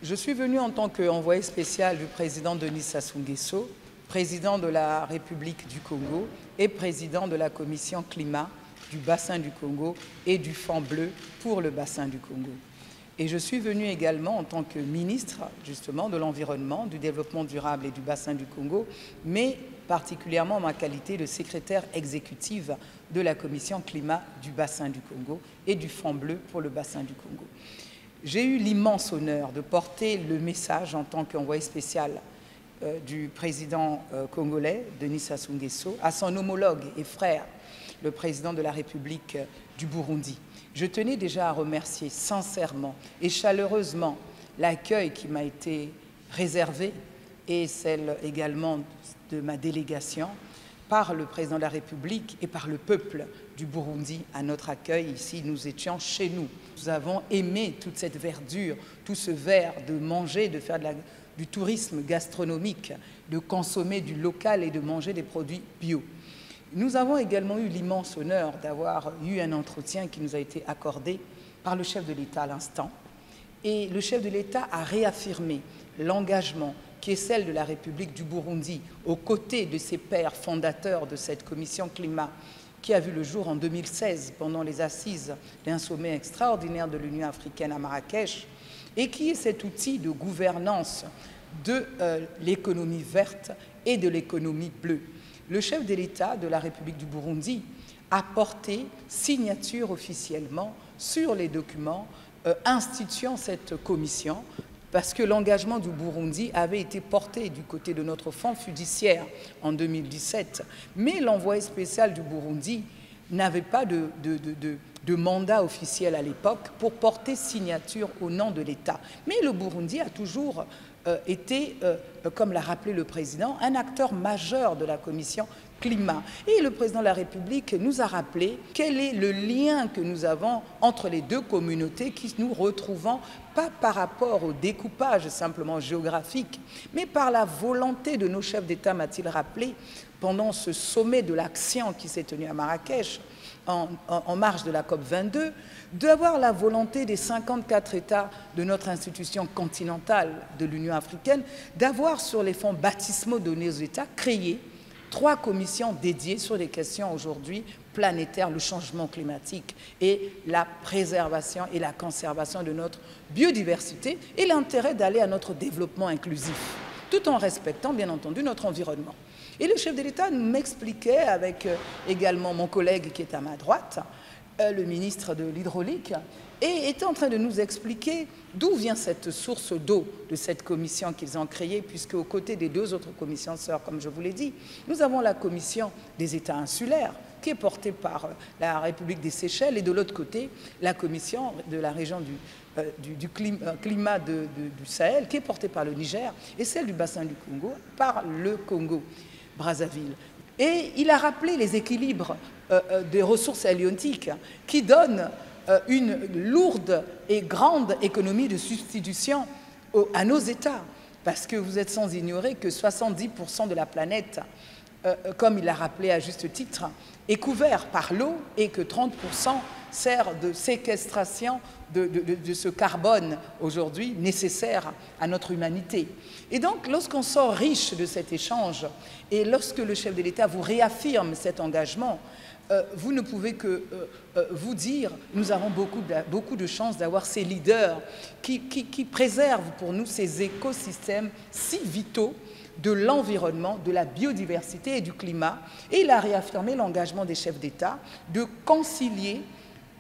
Je suis venu en tant qu'envoyé spécial du président Denis Sassou Nguesso, président de la République du Congo et président de la commission climat du bassin du Congo et du Fonds bleu pour le bassin du Congo. Et je suis venu également en tant que ministre justement de l'environnement, du développement durable et du bassin du Congo, mais particulièrement en ma qualité de secrétaire exécutive de la commission climat du bassin du Congo et du Fonds bleu pour le bassin du Congo. J'ai eu l'immense honneur de porter le message en tant qu'envoyé spécial du président congolais, Denis Sassou Nguesso, à son homologue et frère, le président de la République du Burundi. Je tenais déjà à remercier sincèrement et chaleureusement l'accueil qui m'a été réservé et celle également de ma délégation par le président de la République et par le peuple du Burundi à notre accueil. Ici, nous étions chez nous. Nous avons aimé toute cette verdure, tout ce vert de manger, de faire du tourisme gastronomique, de consommer du local et de manger des produits bio. Nous avons également eu l'immense honneur d'avoir eu un entretien qui nous a été accordé par le chef de l'État à l'instant. Et le chef de l'État a réaffirmé l'engagement qui est celle de la République du Burundi, aux côtés de ses pairs fondateurs de cette commission climat, qui a vu le jour en 2016 pendant les assises d'un sommet extraordinaire de l'Union africaine à Marrakech, et qui est cet outil de gouvernance de l'économie verte et de l'économie bleue. Le chef de l'État de la République du Burundi a porté signature officiellement sur les documents instituant cette commission, parce que l'engagement du Burundi avait été porté du côté de notre fonds fiduciaire en 2017. Mais l'envoyé spécial du Burundi n'avait pas de mandat officiel à l'époque pour porter signature au nom de l'État. Mais le Burundi a toujours été, comme l'a rappelé le président, un acteur majeur de la commission climat. Et le président de la République nous a rappelé quel est le lien que nous avons entre les deux communautés qui nous retrouvons pas par rapport au découpage simplement géographique, mais par la volonté de nos chefs d'État, m'a-t-il rappelé, pendant ce sommet de l'action qui s'est tenu à Marrakech, en marge de la COP22, d'avoir la volonté des 54 États de notre institution continentale de l'Union africaine, d'avoir sur les fonds baptismaux donnés aux États créé 3 commissions dédiées sur les questions aujourd'hui planétaires, le changement climatique et la préservation et la conservation de notre biodiversité et l'intérêt d'aller à notre développement inclusif, tout en respectant bien entendu notre environnement. Et le chef de l'État m'expliquait, avec également mon collègue qui est à ma droite, le ministre de l'Hydraulique, et était en train de nous expliquer d'où vient cette source d'eau de cette commission qu'ils ont créée, puisque aux côtés des 2 autres commissions sœurs, comme je vous l'ai dit, nous avons la commission des États insulaires, qui est portée par la République des Seychelles, et de l'autre côté, la commission de la région du climat du Sahel, qui est portée par le Niger, et celle du bassin du Congo par le Congo-Brazzaville. Et il a rappelé les équilibres des ressources halieutiques qui donnent une lourde et grande économie de substitution à nos États, parce que vous êtes sans ignorer que 70% de la planète, comme il l'a rappelé à juste titre, est couvert par l'eau et que 30% sert de séquestration de ce carbone aujourd'hui nécessaire à notre humanité. Et donc, lorsqu'on sort riche de cet échange et lorsque le chef de l'État vous réaffirme cet engagement, vous ne pouvez que vous dire, nous avons beaucoup de chance d'avoir ces leaders qui préservent pour nous ces écosystèmes si vitaux de l'environnement, de la biodiversité et du climat. Et il a réaffirmé l'engagement des chefs d'État de concilier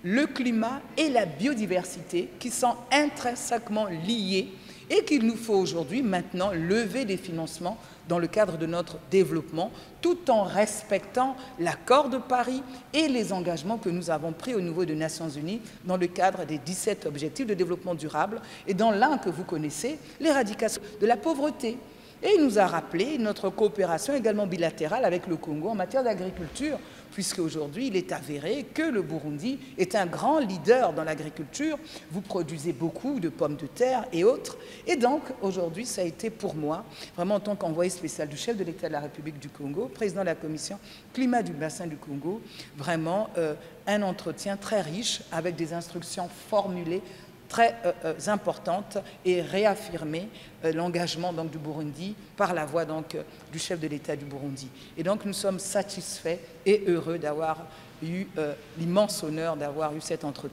le climat et la biodiversité qui sont intrinsèquement liés et qu'il nous faut aujourd'hui maintenant lever des financements dans le cadre de notre développement, tout en respectant l'accord de Paris et les engagements que nous avons pris au niveau des Nations Unies dans le cadre des 17 objectifs de développement durable et dans l'un que vous connaissez, l'éradication de la pauvreté. Et il nous a rappelé notre coopération également bilatérale avec le Congo en matière d'agriculture, puisque aujourd'hui il est avéré que le Burundi est un grand leader dans l'agriculture. Vous produisez beaucoup de pommes de terre et autres. Et donc aujourd'hui ça a été pour moi, vraiment en tant qu'envoyé spécial du chef de l'État de la République du Congo, président de la commission climat du bassin du Congo, vraiment un entretien très riche avec des instructions formulées très importante et réaffirmer l'engagement du Burundi par la voix du chef de l'État du Burundi. Et donc nous sommes satisfaits et heureux d'avoir eu l'immense honneur d'avoir eu cet entretien.